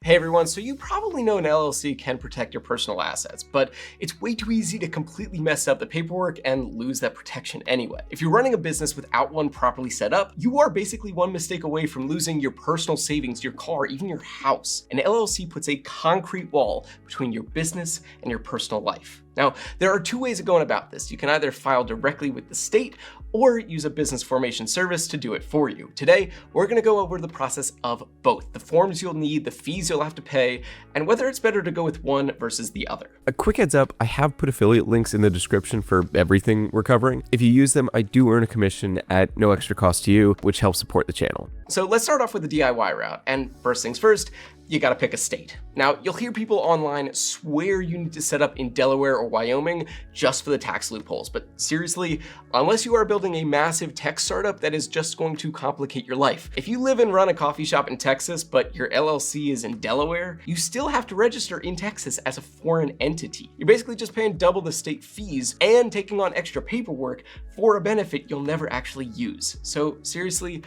Hey everyone, so you probably know an LLC can protect your personal assets, but it's way too easy to completely mess up the paperwork and lose that protection anyway. If you're running a business without one properly set up, you are basically one mistake away from losing your personal savings, your car, even your house. An LLC puts a concrete wall between your business and your personal life. Now, there are two ways of going about this. You can either file directly with the state or use a business formation service to do it for you. Today, we're gonna go over the process of both, the forms you'll need, the fees you'll have to pay, and whether it's better to go with one versus the other. A quick heads up, I have put affiliate links in the description for everything we're covering. If you use them, I do earn a commission at no extra cost to you, which helps support the channel. So let's start off with the DIY route, and first things first, you gotta pick a state. Now, you'll hear people online swear you need to set up in Delaware or Wyoming just for the tax loopholes, but seriously, unless you are building a massive tech startup, that is just going to complicate your life. If you live and run a coffee shop in Texas, but your LLC is in Delaware, you still have to register in Texas as a foreign entity. You're basically just paying double the state fees and taking on extra paperwork for a benefit you'll never actually use. So seriously,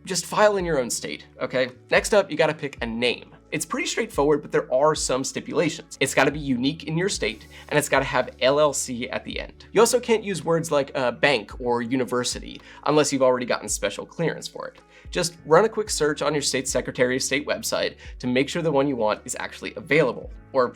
just file in your own state, okay? Next up, you gotta pick a name. It's pretty straightforward, but there are some stipulations. It's gotta be unique in your state, and it's gotta have LLC at the end. You also can't use words like bank or university, unless you've already gotten special clearance for it. Just run a quick search on your state Secretary of State website to make sure the one you want is actually available. Or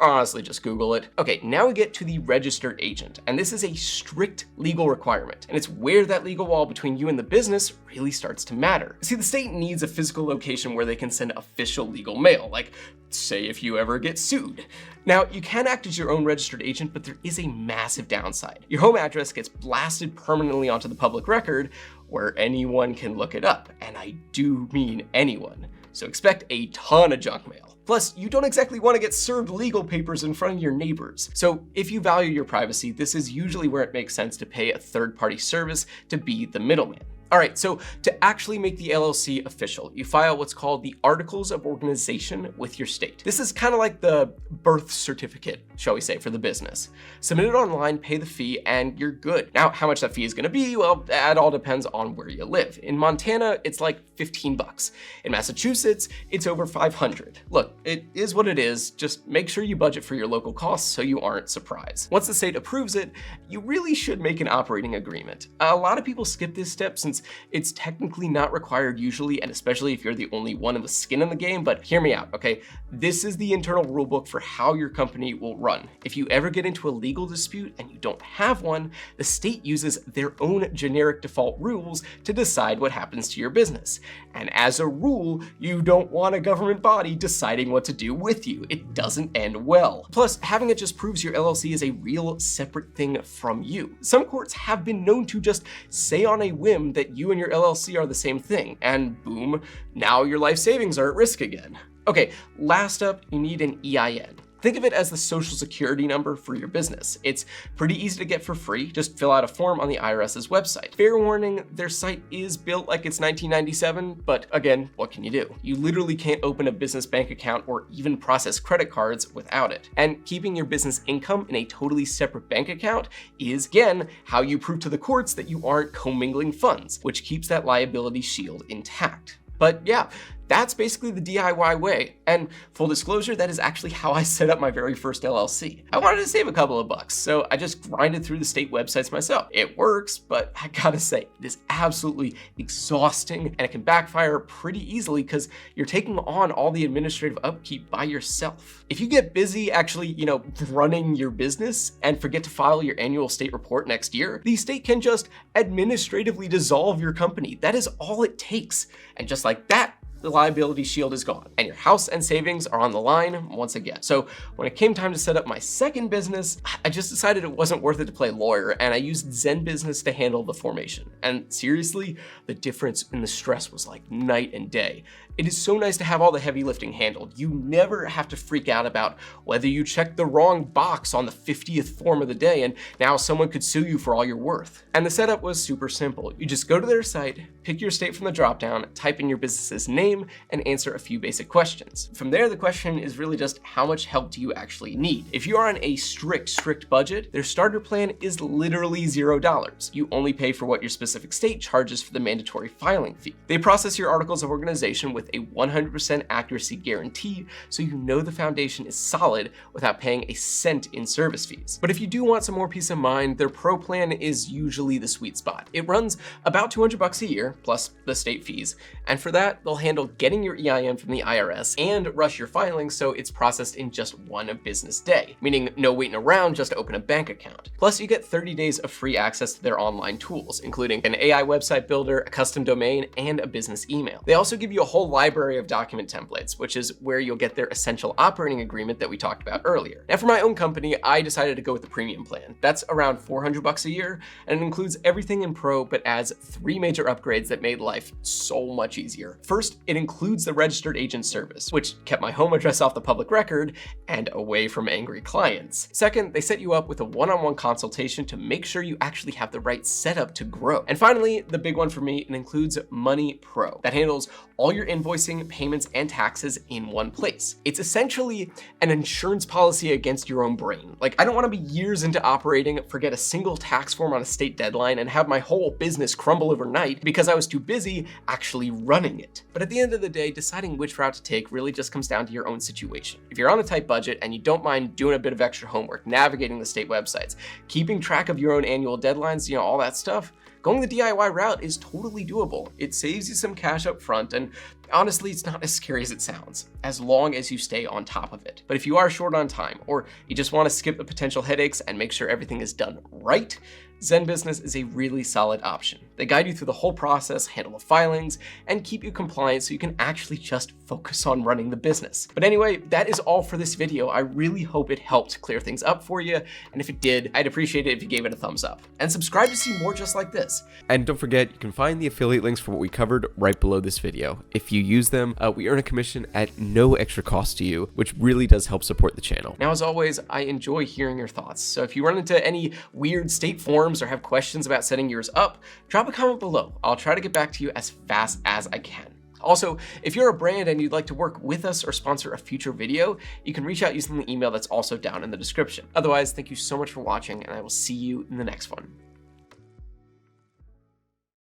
honestly, just Google it. Okay, now we get to the registered agent, and this is a strict legal requirement, and it's where that legal wall between you and the business really starts to matter. See, the state needs a physical location where they can send official legal mail, like say if you ever get sued. Now, you can act as your own registered agent, but there is a massive downside. Your home address gets blasted permanently onto the public record where anyone can look it up, and I do mean anyone. So expect a ton of junk mail. Plus, you don't exactly want to get served legal papers in front of your neighbors. So if you value your privacy, this is usually where it makes sense to pay a third-party service to be the middleman. All right, so to actually make the LLC official, you file what's called the Articles of Organization with your state. This is kind of like the birth certificate, shall we say, for the business. Submit it online, pay the fee, and you're good. Now, how much that fee is gonna be, well, that all depends on where you live. In Montana, it's like 15 bucks. In Massachusetts, it's over 500. Look, it is what it is. Just make sure you budget for your local costs so you aren't surprised. Once the state approves it, you really should make an operating agreement. A lot of people skip this step since it's technically not required usually, and especially if you're the only one with skin in the game, but hear me out, okay? This is the internal rulebook for how your company will run. If you ever get into a legal dispute and you don't have one, the state uses their own generic default rules to decide what happens to your business. And as a rule, you don't want a government body deciding what to do with you. It doesn't end well. Plus, having it just proves your LLC is a real separate thing from you. Some courts have been known to just say on a whim that you and your LLC are the same thing, and boom, now your life savings are at risk again. Okay, last up, you need an EIN. Think of it as the social security number for your business. It's pretty easy to get for free. Just fill out a form on the IRS's website. Fair warning, their site is built like it's 1997, but again, what can you do? You literally can't open a business bank account or even process credit cards without it. And keeping your business income in a totally separate bank account is, again, how you prove to the courts that you aren't commingling funds, which keeps that liability shield intact. But yeah, that's basically the DIY way. And full disclosure, that is actually how I set up my very first LLC. I wanted to save a couple of bucks, so I just grinded through the state websites myself. It works, but I gotta say, it is absolutely exhausting and it can backfire pretty easily because you're taking on all the administrative upkeep by yourself. If you get busy actually, running your business and forget to file your annual state report next year, the state can just administratively dissolve your company. That is all it takes. And just like that, the liability shield is gone and your house and savings are on the line once again. So when it came time to set up my second business, I just decided it wasn't worth it to play lawyer, and I used Zenbusiness to handle the formation. And seriously, the difference in the stress was like night and day. It is so nice to have all the heavy lifting handled. You never have to freak out about whether you checked the wrong box on the 50th form of the day and now someone could sue you for all you're worth. And the setup was super simple. You just go to their site, pick your state from the dropdown, type in your business's name, and answer a few basic questions. From there, the question is really just how much help do you actually need? If you are on a strict budget, their starter plan is literally $0. You only pay for what your specific state charges for the mandatory filing fee. They process your articles of organization with with a 100% accuracy guarantee, so you know the foundation is solid without paying a cent in service fees. But if you do want some more peace of mind, their Pro plan is usually the sweet spot. It runs about $200 a year, plus the state fees, and for that, they'll handle getting your EIN from the IRS and rush your filings so it's processed in just one business day, meaning no waiting around just to open a bank account. Plus, you get 30 days of free access to their online tools, including an AI website builder, a custom domain, and a business email. They also give you a whole library of document templates, which is where you'll get their essential operating agreement that we talked about earlier. Now, for my own company, I decided to go with the premium plan. That's around $400 a year, and it includes everything in Pro, but adds 3 major upgrades that made life so much easier. First, it includes the registered agent service, which kept my home address off the public record and away from angry clients. Second, they set you up with a one-on-one consultation to make sure you actually have the right setup to grow. And finally, the big one for me, it includes Money Pro that handles all your invoicing, payments, and taxes in one place. It's essentially an insurance policy against your own brain. Like, I don't want to be years into operating, forget a single tax form on a state deadline, and have my whole business crumble overnight because I was too busy actually running it. But at the end of the day, deciding which route to take really just comes down to your own situation. If you're on a tight budget and you don't mind doing a bit of extra homework, navigating the state websites, keeping track of your own annual deadlines, all that stuff, going the DIY route is totally doable. It saves you some cash up front, and honestly, it's not as scary as it sounds, as long as you stay on top of it. But if you are short on time, or you just want to skip the potential headaches and make sure everything is done right, Zenbusiness is a really solid option. They guide you through the whole process, handle the filings, and keep you compliant so you can actually just focus on running the business. But anyway, that is all for this video. I really hope it helped clear things up for you, and if it did, I'd appreciate it if you gave it a thumbs up. And subscribe to see more just like this. And don't forget, you can find the affiliate links for what we covered right below this video. If you use them, we earn a commission at no extra cost to you, which really does help support the channel. Now, as always, I enjoy hearing your thoughts. So if you run into any weird state forms or have questions about setting yours up, drop a comment below. I'll try to get back to you as fast as I can. Also, if you're a brand and you'd like to work with us or sponsor a future video, you can reach out using the email that's also down in the description. Otherwise, thank you so much for watching, and I will see you in the next one.